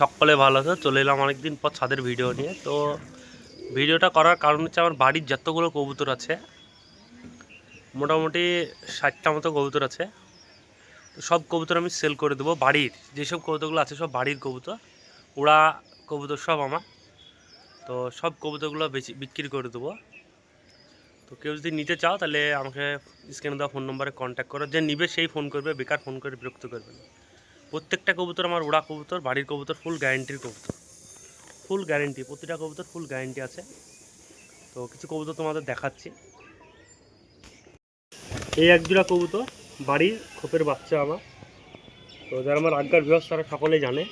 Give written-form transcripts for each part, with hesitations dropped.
সকলে ভালো আছে। চলে এলাম অনেকদিন পর ছাদের ভিডিও নিয়ে। তো ভিডিওটা করার কারণ হচ্ছে আমার বাড়ির যতগুলো কবুতর আছে, মোটামুটি 60টা মতো কবুতর আছে। তো সব কবুতর আমি সেল করে দেবো। বাড়ির যেসব কবুতরগুলো আছে সব বাড়ির কবুতর, উড়া কবুতর সব আমার। তো সব কবুতরগুলো বিক্রি করে দেবো। তো কেউ যদি নিতে চাও তাহলে আমাকে স্ক্রিনে দেওয়া ফোন নম্বরে কন্ট্যাক্ট করো। যে নিবে সেই ফোন করবে, বেকার ফোন করে বিরক্ত করবে না। প্রত্যেকটা কবুতর আমার উড়া কবুতর, বাড়ির কবুতর, ফুল গ্যারেন্টির কবুতর, ফুল গ্যারেন্টি। প্রতিটা কবুতর ফুল গ্যারেন্টি আছে। তো কিছু কবুতর তোমাদের দেখাচ্ছি। এই একজোড়া কবুতর বাড়ির খোপের বাচ্চা আমার। তো যারা আমার আজ্ঞার ভিউয়ার্স তারা সকলেই জানে,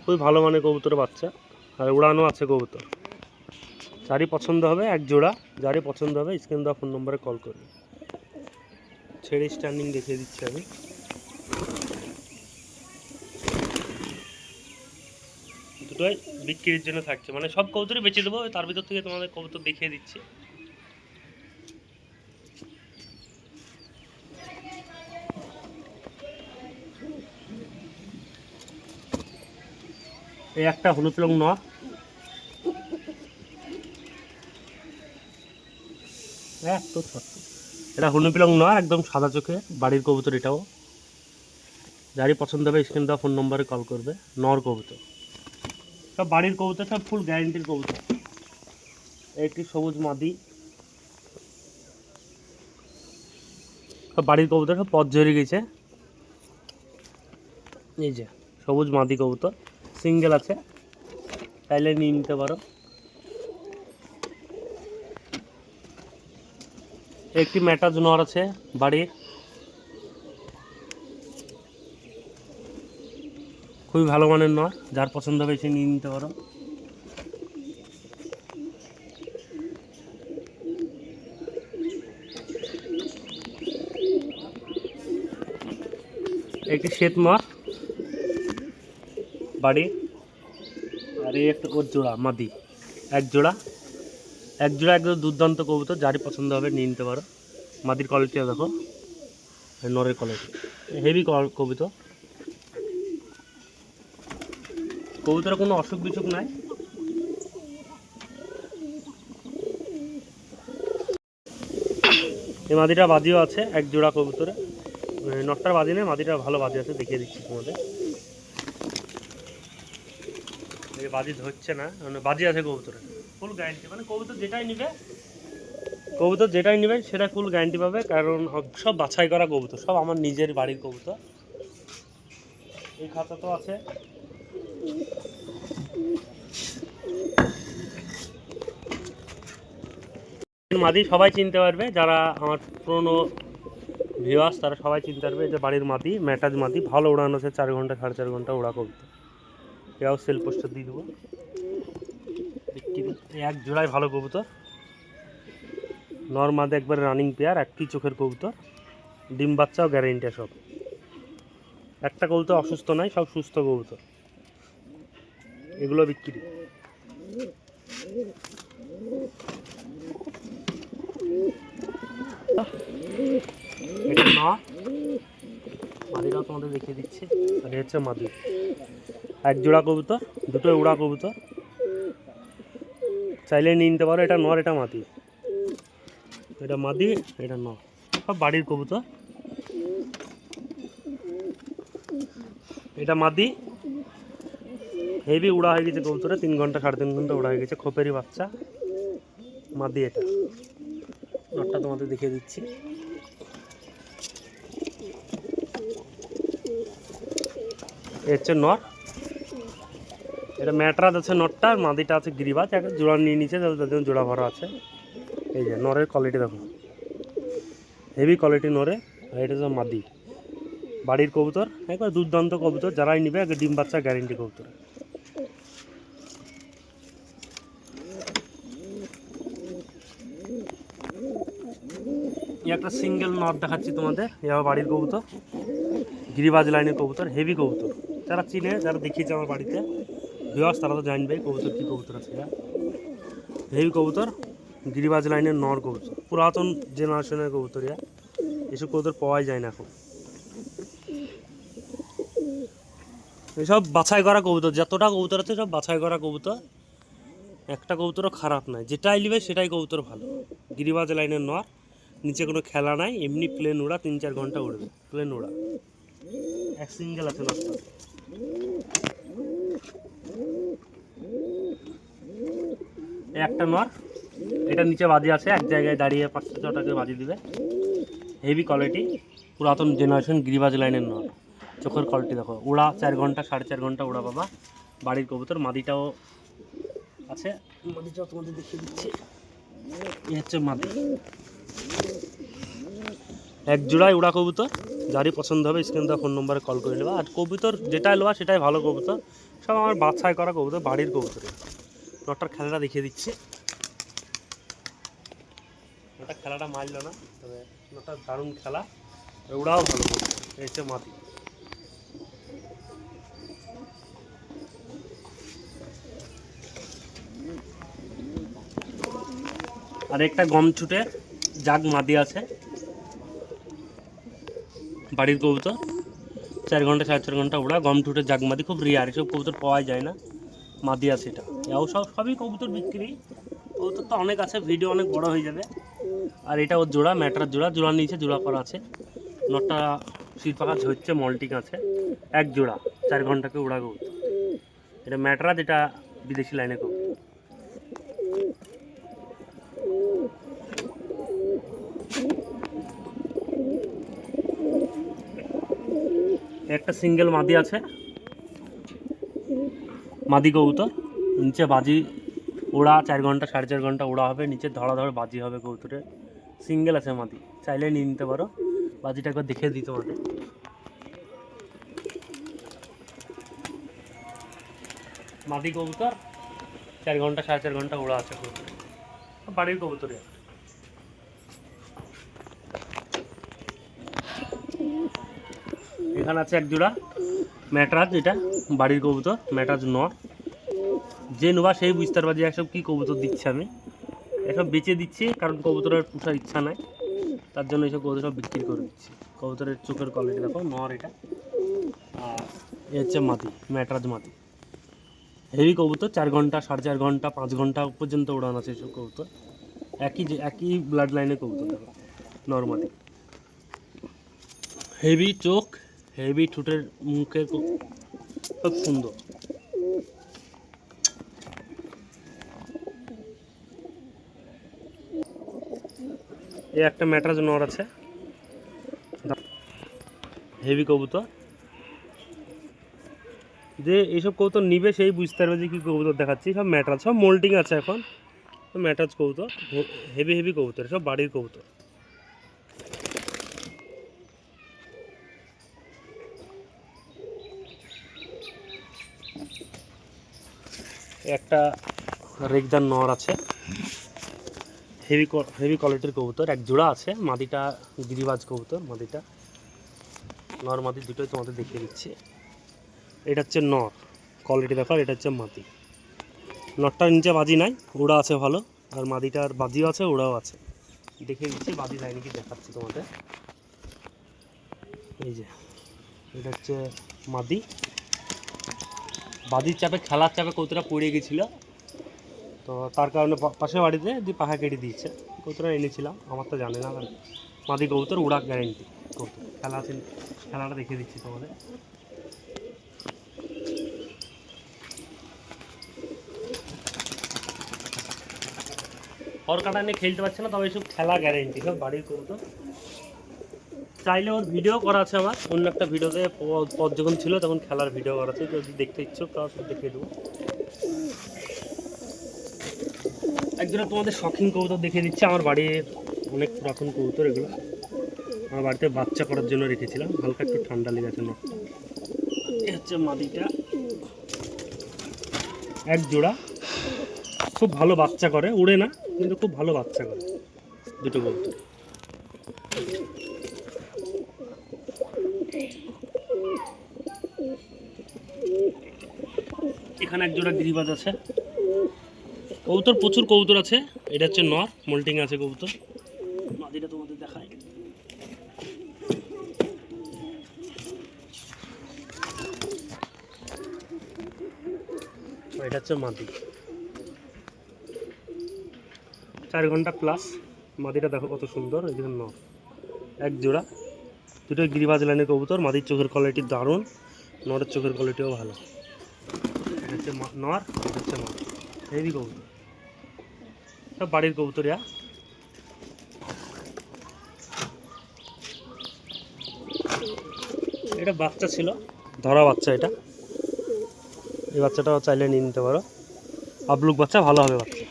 খুবই ভালো মানের কবুতরের বাচ্চা, আর উড়ানো আছে কবুতর। যারই পছন্দ হবে এক জোড়া, যারই পছন্দ হবে স্ক্রিন দেওয়া ফোন নম্বরে কল করবে। ছেড়ে স্ট্যান্ডিং দেখিয়ে দিচ্ছি আমি। দুটোই বিক্রির জন্য থাকছে, মানে সব কবুতরই বেঁচে দেবো। তার ভিতর থেকে তোমাদের কবুতর দেখিয়ে দিচ্ছি। এই একটা হলুদ রং নর, তো ছোট্ট। এটা হনুপিলং নয়, একদম সাদা চোখে বাড়ির কবুতর। এটাও যারই পছন্দ হবে স্ক্রিন দেওয়া ফোন নম্বরে কল করবে। নর কবুতর, সব বাড়ির কবুতর, সব ফুল গ্যারেন্টির কবুতর। একটি সবুজ মাদি, সব বাড়ির কবুতর, সব পথ ঝরে গেছে। এই যে সবুজ মাদি কবুতর, সিঙ্গেল আছে, চাইলে নিয়ে নিতে পারো। একটি ম্যাটাজ নর আছে বাড়ির, খুবই ভালো মানের নর, যার পছন্দ হবে সে নিয়ে নিতে পারো। একটি শ্বেত নর বাড়ির, আর এই একটা ওর জোড়া মাদি। এক জোড়া একদম দুর্দান্ত কবুতর, যারই পছন্দ হবে নিয়ে নিতে পারো। মাদির কোয়ালিটিটা দেখো, নরের কোয়ালিটি হেভি কবুতর। কবুতরের কোনো অসুখ বিসুখ নাই। এই মাদিটা বাজিও আছে এক জোড়া কবুতরে, নটটার বাজি নেই, মাদিটা ভালো বাজি আছে, দেখিয়ে দিচ্ছি তোমাদের। এই বাজি ধরছে না, মানে বাজি আছে কবুতরে, ফুল গ্যারান্টি। মানে কবুতর যেটাই নেবে সেটা ফুল গ্যারান্টি পাবে, কারণ সব বাছাই করা কবুতর, সব আমার নিজের বাড়ির কবুতর। এই খাতা তো আছে। মাদি সবাই চিনতে পারবে, যারা আমার পুরনো ভিউয়ার্স তারা সবাই চিনতে পারবে। যে বাড়ির মাদি, ম্যাটাজ মাদি, ভালো উড়ানো আছে, 4 ঘন্টা 4.5 ঘন্টা উড়া কবুতর। এটাও সেল পোস্টার দিয়ে দেবো। এক জোড়ায় ভালো কবুতর, নর মাদে একবার রানিং পেয়ার, একটি চোখের কবুতর, ডিম বাচ্চাও গ্যারেন্টি। সব একটা কবুতর অসুস্থ নাই, সব সুস্থ কবুতর। এগুলো বিক্রি। এটা না, মাদিটাও তোমাদের দেখিয়ে দিচ্ছি। আর হচ্ছে মাদি, এক জোড়া কবুতর, দুটোই উড়া কবুতর, চাইলে নিয়ে নিতে পারো। এটা নর, এটা মাদি। এটা মাদি, এটা নর, সব বাড়ির কবুতর। এটা মাদি, হেভি উড়া হয়ে গেছে কবুতরে, 3 ঘন্টা 3.5 ঘন্টা উড়া হয়ে গেছে, খোপেরই বাচ্চা মাদি। এটা নটটা তোমাদের দেখিয়ে দিচ্ছি। এ হচ্ছে নর, এটা ম্যাটরাজ আছে নটটা, আর মাদিটা আছে গিরিবাজ। একটা জোড়া নিয়ে নিচে, তাদের জোড়া ভরা আছে। এই যে নরের কোয়ালিটি দেখো, হেভি কোয়ালিটি নরে। আর এটা হচ্ছে মাদি, বাড়ির কবুতর, একবার দুর্দান্ত কবুতর। যারাই নিবে আগে ডিম বাচ্চা গ্যারেন্টি কবুতর। একটা সিঙ্গেল নট দেখাচ্ছি তোমাদের, এবার বাড়ির কবুতর, গিরিবাজ লাইনের কবুতর, হেভি কবুতর। যারা চিনে, যারা দেখিয়েছে আমার বাড়িতে ভিউয়ার্স, তারা তো জানবে কবুতর কী কবুতর আছে। হেভি কবুতর, গিরিবাজ লাইনের নর কবুতর, পুরাতন জেনারেশনের কবুতর। এসব কবুতর পাওয়াই যায় না এখন। এসব বাছাই করা কবুতর, যতটা কবুতর আছে সব বাছাই করা কবুতর, একটা কবুতরও খারাপ নয়, যেটাই নেবে সেটাই কবুতর ভালো। গিরিবাজ লাইনের নর, নিচে কোনো খেলা নাই, এমনি প্লেন উড়া, 3-4 ঘন্টা উড়বে, প্লেন উড়া। এক সিঙ্গেল আছে নরটা। একটা নর, এটা নিচে বাজি আছে, এক জায়গায় দাঁড়িয়ে 500-6টাকে বাজি দিবে। হেভি কোয়ালিটি, পুরাতন জেনারেশন গিরিবাজ লাইনের নর। চোখের কোয়ালিটি দেখো, উড়া 4 ঘন্টা 4.5 ঘন্টা উড়া বাবা। বাড়ির কবুতর, মাদিটাও আছে, মাদিটাও তোমাদের দেখিয়ে দিচ্ছি। এই হচ্ছে মাদি, এক জোড়ায় উড়া কবুতর। যারই পছন্দ হবে স্ক্রিন দেওয়া ফোন নম্বরে কল করে নেবা। আর কবুতর যেটাই লোয়া সেটাই ভালো কবুতর, সব আমার বাছাই করা কবুতর, বাড়ির কবুতর। নটার খেলাটা দেখিয়ে দিচ্ছি। ওটা খেলাটা মারল না, তবে ওটা দারুণ খেলা, ওরাও ভালো কবুতর। এই হচ্ছে মাদি। আর একটা গম ছুটে জাগ মাদি আছে, বাড়ির কবুতর, 4 ঘন্টা 4.5 ঘন্টা ওড়া, গম ছুটে জাগ মাদি, খুব রিয়ার, এসব কবুতর পাওয়া যায় না। মাদি আছে এটা, এও সবই কবুতর বিক্রি। কবুতর তো অনেক আছে, ভিডিও অনেক বড় হয়ে যাবে। আর এটা ওর জোড়া, ম্যাটার জোড়া, জোড়ার নিচে জোড়া করা আছে। নটা সিট পাখা হচ্ছে, মল্টিং আছে, এক জোড়া 4 ঘন্টাকে উড়া কবুতর। এটা ম্যাটরা, যেটা বিদেশি লাইনে কবুতর। একটা সিঙ্গেল মাদি আছে, মাদি কবুতর, নিচে বাজি ওড়া 4 ঘন্টা 4.5 ঘন্টা ওড়া হবে, নিচে ধরা বাজি হবে কবুতরের। সিঙ্গেল আছে মাদি, চাইলে নিয়ে নিতে পারো। বাজিটা একবার দেখে দিই তোমাদের। মাদি কবুতর, 4 ঘন্টা 4.5 ঘন্টা ওড়া আছে কবুতর, বাড়ির কবুতরে। এখানে আছে এক জোড়া ম্যাটরাজ, এটা বাড়ির কবুতর, ম্যাটরাজ নর। যে নোবা সেই বুঝতে পারবা যে এসব কী কবুতর দিচ্ছে আমি। এসব বেচে দিচ্ছি, কারণ কবুতরের পোষার ইচ্ছা নাই, তার জন্য এইসব কবুতর সব বিক্রি করে দিচ্ছি। কবুতরের চোখের কোয়ালিটি দেখো, নর এটা। আর এ হচ্ছে মাদি, ম্যাটরাজ মাদি। হেভি কবুতর, 4 ঘন্টা 4.5 ঘন্টা 5 ঘন্টা পর্যন্ত উড়ান আছে এসব কবুতর। একই ব্লাড লাইনের কবুতর দেখো, নর্মালি। হেভি চোখ, হেভি ঠোঁটের মুখের, খুব সুন্দর। এই একটা ম্যাটরাজ নর আছে, হেভি কবুতর। যে এইসব কবুতর নিবে সেই বুঝতে পারবে যে কী কবুতর দেখাচ্ছি। সব ম্যাটরাজ, সব মোল্টিং আছে এখন, ম্যাটরাজ কবুতর, হেভি কবুতর, সব বাড়ির কবুতর। একটা রেগদার নর আছে, হেভি কোয়ালিটির কবুতর, এক জোড়া আছে। মাদিটা গিরিবাজ কবুতর, মাদিটা নর মাদি দুটোই তোমাদের দেখিয়ে দিচ্ছি। এটা হচ্ছে নর, কোয়ালিটি দেখো। এটা হচ্ছে মাদি, নরটার নিচে বাজি নাই, ওড়া আছে ভালো। আর মাদিটার বাজিও আছে, ওড়াও আছে, দেখিয়ে দিচ্ছি। বাজি লাইনে কি দেখাচ্ছি তোমাদের, এই যে এটা হচ্ছে মাদি। বাজির চাপে, খেলার চাপে কবুতরটা পড়ে গেছিলো, তো তার কারণে পাশের বাড়িতে যে পাখা কেটে দিয়েছে। কবুতরটা এনেছিলাম, আমার তো জানে না। মাদি কবুতর, উড়া গ্যারেন্টি কবুতর। খেলাটা দেখিয়ে দিচ্ছি তোমাদের। ওর কাটা নিয়ে খেলতে পারছে না, তবে এইসব খেলা গ্যারেন্টি, সব বাড়ির কবুতর। চাইলে ওর ভিডিও করা আছে আমার, অন্য একটা ভিডিওতে পর যখন ছিল তখন খেলার ভিডিও করা আছে, যদি দেখতে ইচ্ছুক তাও দেখিয়ে দেবো। একজনে তোমাদের শখিন কবুতর দেখিয়ে দিচ্ছে। আমার বাড়ির অনেক পুরাতন কবুতর এগুলো, আমার বাড়িতে বাচ্চা করার জন্য রেখেছিলাম, হালকা একটু ঠান্ডা লেগেছে নটটা। এই হচ্ছে মাদিটা, এক জোড়া, খুব ভালো বাচ্চা করে, উড়ে না কিন্তু খুব ভালো বাচ্চা করে দুটো কবুতর। এখানে এক জোড়া গিরিবাজ আছে। কবুতর প্রচুর কবুতর আছে। এটা হচ্ছে নর, মোল্টিং আছে কবুতর। মাদিটা তোমাদের দেখায়, এটা হচ্ছে মাদি, 4 ঘন্টা প্লাস। মাদিটা দেখো কত সুন্দর, এই জন্য এক জোড়া, দুটোই গিরিবাজ লাইনের কবুতর। মাদির চোখের কোয়ালিটি দারুণ, নরের চোখের কোয়ালিটিও ভালো। এটা হচ্ছে নর, এটা হচ্ছে নর, হেভি কবুতর, সব বাড়ির কবুতরিয়া। এটা বাচ্চা ছিল, ধরা বাচ্চা এটা। এই বাচ্চাটাও চাইলে নিয়ে নিতে পারো, আবলুক বাচ্চা, ভালো হবে বাচ্চা।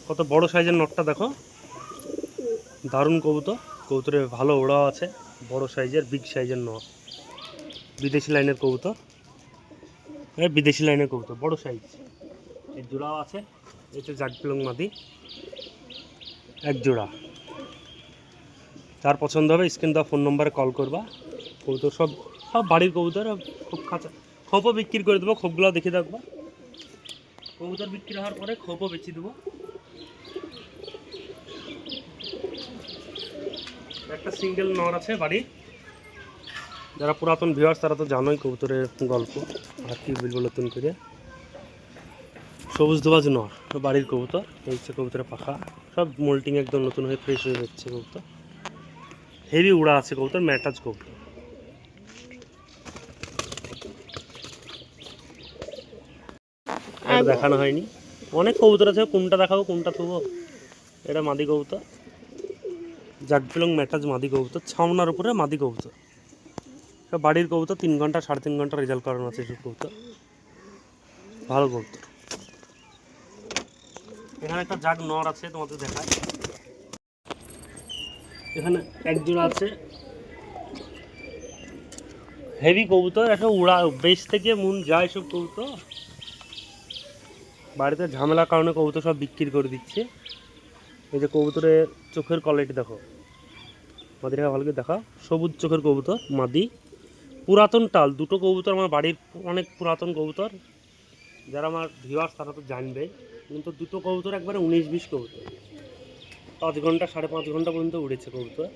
কত বড় সাইজের নটটা দেখো, দারুণ কবুতর। কবুতরের ভালো ওড়াও আছে, বড় সাইজের, বিগ সাইজের নট, বিদেশি লাইনের কবুতর, বিদেশি লাইনের কবুতর, বড় সাইজ। এই জোড়াও আছে, এটা জাগপিলং মাদি, এক জোড়া। যার পছন্দ হবে স্ক্রিন দেওয়া ফোন নম্বরে কল করবা। কবুতর সব সব বাড়ির কবুতর, খুব খাঁচা। খোপও বিক্রি করে দেবো, খোপগুলো দেখে রাখবা। কবুতর বিক্রি হওয়ার পরে খোপও বেচে দেবো। একটা সিঙ্গেল নর আছে বাড়ি। যারা পুরাতন ভিউয়ার্স তারা তো জানোই কবুতরের গল্প, আর কি বলবো নতুন করে। সবুজ দোবাজ নর, বাড়ির কবুতর। এই হচ্ছে কবুতরের পাখা, সব মোল্টিং একদম নতুন হয়ে ফ্রেশ হয়ে যাচ্ছে কবুতর। হেভি উড়া আছে কবুতর, ম্যাটাজ কবুতর। এটা দেখানো হয়নি, অনেক কবুতর আছে, কোনটা দেখাবো কোনটা থুবো। এটা মাদি কবুতর, জাগপিলং ম্যাটাজ মাদি কবুতর, ছাউনার উপরে মাদি কবুতর। সব বাড়ির কবুতর, 3 ঘন্টা 3.5 ঘন্টা রেজাল্ট করানো আছে এসব কবুতর, ভালো কবুতর। এখানে একটা জাগ নর আছে, তোমাদের দেখায়। এখানে এক জোড়া আছে, হেভি কবুতর। একটা উড়া বেশ থেকে মন যায় সব কবুতর। বাড়িতে ঝামেলার কারণে কবুতর সব বিক্রি করে দিচ্ছে। এই যে কবুতরের চোখের কোয়ালিটি দেখো, মাদিটা ভালো করে দেখা, সবুজ চোখের কবুতর মাদি, পুরাতন টাল। দুটো কবুতর আমার বাড়ির অনেক পুরাতন কবুতর, যারা আমার ভিউয়ার্স তারা তো জানবে। কিন্তু দুটো কবুতর একবারে 19-20 কবুতর, 5 ঘন্টা 5.5 ঘন্টা পর্যন্ত উড়েছে কবুতর।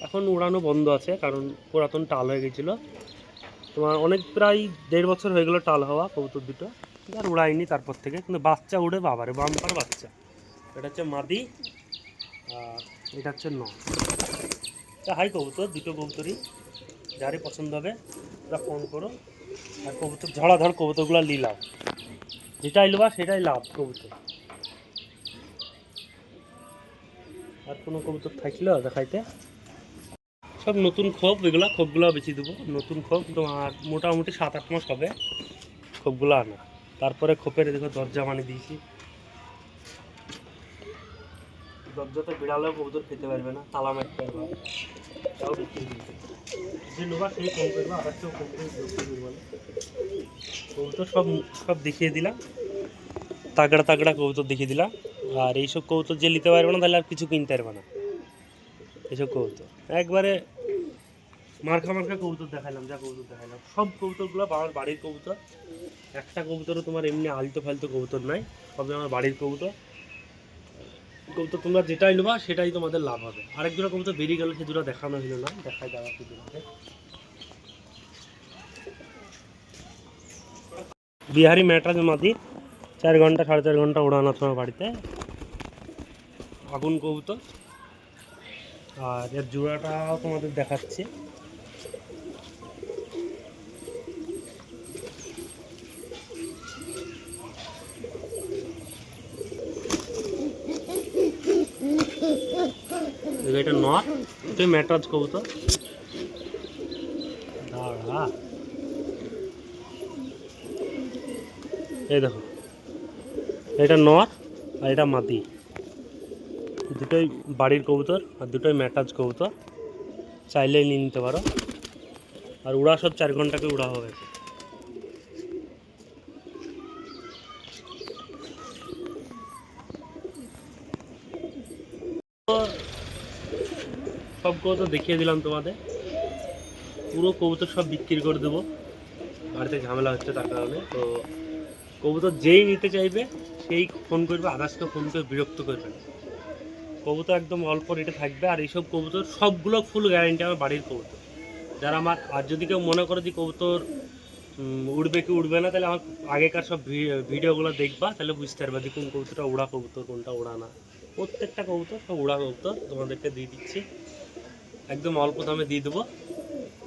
এখন উড়ানো বন্ধ আছে, কারণ পুরাতন টাল হয়ে গেছিলো। তোমার অনেক প্রায় 1.5 বছর হয়ে গেলো টাল হওয়া কবুতর দুটো, আর উড়াইনি তারপর থেকে। কিন্তু বাচ্চা উড়ে বাবারে, বাম্পার বাচ্চা। এটা হচ্ছে মাদি, আর এটা হচ্ছে নর। হাই কবুতর, দুটো কবুতরই। যারই পছন্দ হবে তারা ফোন করো। আর কবুতর ঝড়াধর কবুতরগুলো নিলাম, যেটাই নেবা সেটাই লাভ কবুতর। আর কোনো কবুতর থাকলে দেখাইতে। সব নতুন খোপ, এগুলো খোপগুলো বেশি দেবো। নতুন খোপ তোমার মোটামুটি 7-8 মাস হবে খোপগুলো আনা। তারপরে খোপের দেখো দরজা বানিয়ে দিয়েছি। দরজাতে বিড়ালেও কবুতর খেতে পারবে না, তালা মারতে পারবে, তাও বিক্রি দিয়েছে। যে নেবা সেই কম করবে, আর কেউ কম করে করবে। কবুতর সব সব দেখিয়ে দিলাম, তাগড়া তাগড়া কবুতর দেখিয়ে দিলাম। আর এইসব কবুতর যে নিতে পারবে না তাহলে আর কিছু কিনতে পারবে না। এইসব কবুতর একবারে মার্কা মার্কা কবুতর দেখাইলাম, যা কবুতর দেখাইলাম সব কবুতরগুলো আমার বাড়ির কবুতর। একটা কবুতরও তোমার এমনি আলতো ফালতো কবুতর নাই, সবই আমার বাড়ির কবুতর। কবুতর তোমরা যেটাই নেবা সেটাই তোমাদের লাভ হবে। আরেক দুটো কবুতর বেরিয়ে গেল, সে দুটো দেখানো হলো না, দেখাই দেওয়া তোমাকে। বিহারি ম্যাটাজ মাদি, 4 ঘন্টা 4.5 ঘন্টা উড়ানো তোমার বাড়িতে, আগুন কবুতর। আর এর জোড়াটাও তোমাদের দেখাচ্ছি। এটা নর, এটা ম্যাটাজ কবুতর। দাঁড়া, এই দেখো, এটা নর আর এটা মাদি, দুটোই বাড়ির কবুতর আর দুটোই ম্যাটাজ কবুতর। চাইলে নিয়ে নিতে পারো। আর উড়া সব 4 ঘন্টাকে উড়া হবে। সব কবুতর দেখিয়ে দিলাম তোমাদের, পুরো কবুতর সব বিক্রি করে দেবো, বাড়িতে ঝামেলা হচ্ছে তার কারণে। তো কবুতর যেই নিতে চাইবে সেই ফোন করবে, আদার্সকে ফোন করে বিরক্ত করবে না। কবুতর একদম অল্প রেটে থাকবে। আর এইসব কবুতর সবগুলো ফুল গ্যারেন্টি আমার বাড়ির কবুতর, যারা আমার, আর যদি কেউ মনে করে যে কবুতর উড়বে কি উড়বে না, তাহলে আমার আগেকার সব ভিডিওগুলো দেখবা, তাহলে বুঝতে পারবা যে কোন কবুতরটা উড়া কবুতর, কোনটা উড়া না। প্রত্যেকটা কবুতর সব উড়া কবুতর তোমাদেরকে দিয়ে দিচ্ছি, একদম অল্প দামে দিয়ে দেবো।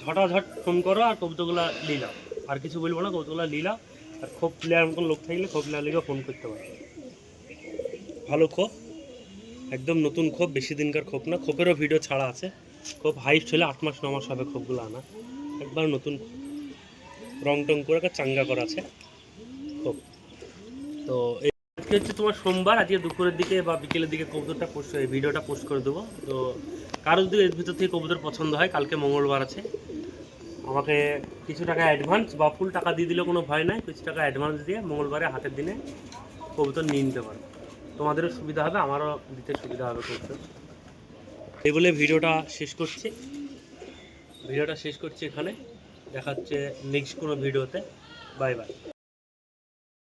ঝটাঝট ফোন করো আর কবুতরগুলো নিয়ে যাও, আর কিছু বলবো না, কবুতরগুলো নিয়ে যাও। আর খোপ প্লেয়ার মতন লোক থাকলে খোপ প্লেয়ার লিগেও ফোন করতে পারো। ভালো খোপ, একদম নতুন খোপ, বেশি দিনকার খোপ না। খোপেরও ভিডিও ছাড়া আছে। খোপ হাইট ছিল 8 মাস 9 মাস হবে খোপগুলো আনা, একবার নতুন রং টং করে চাঙ্গা করা আছে খোপ। তো আজকে হচ্ছে তোমার সোমবার, আজকে দুপুরের দিকে বা বিকেলের দিকে কবুতরটা পোস্ট, এই ভিডিওটা পোস্ট করে দেবো। তো কারো যদি এর ভিতর থেকে কবুতর পছন্দ হয়, কালকে মঙ্গলবার আছে, আমাকে কিছু টাকা অ্যাডভান্স বা ফুল টাকা দিয়ে দিলেও কোনো ভয় নাই, কিছু টাকা অ্যাডভান্স দিয়ে মঙ্গলবারে হাটের দিনে কবুতর নিয়ে নিতে পারো। তোমাদেরও সুবিধা হবে, আমারও দিতে সুবিধা হবে কবুতর। এই বলে ভিডিওটা শেষ করছি এখানে। দেখা হচ্ছে নেক্সট কোনো ভিডিওতে। Bye bye.